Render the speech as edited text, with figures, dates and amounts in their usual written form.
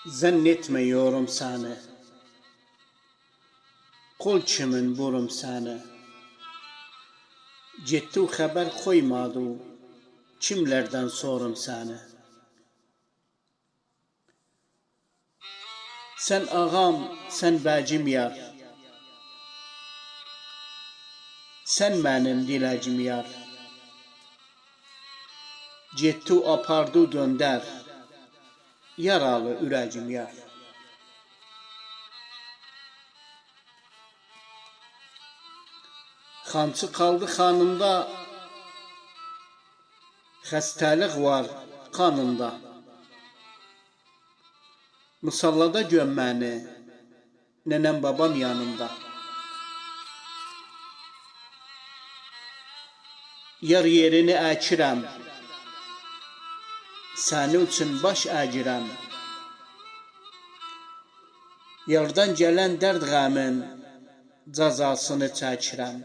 Zannetmiyorum seni. Kol çimin burum seni. Ciddi haber koymadı. Kimlerden sorum seni. Sen ağam, sen bacım yar. Sen benim dilacım yar. Ciddi apardı dönder. Yaralı ürəcim yar. Xançı kaldı xanımda, xəstəlik var kanında. Musallada gömməni, nənəm babam yanımda. Yar yerini əkirəm, səni üçün baş əyirəm. Yardan gələn dərd qəmin cəzasını çəkirəm.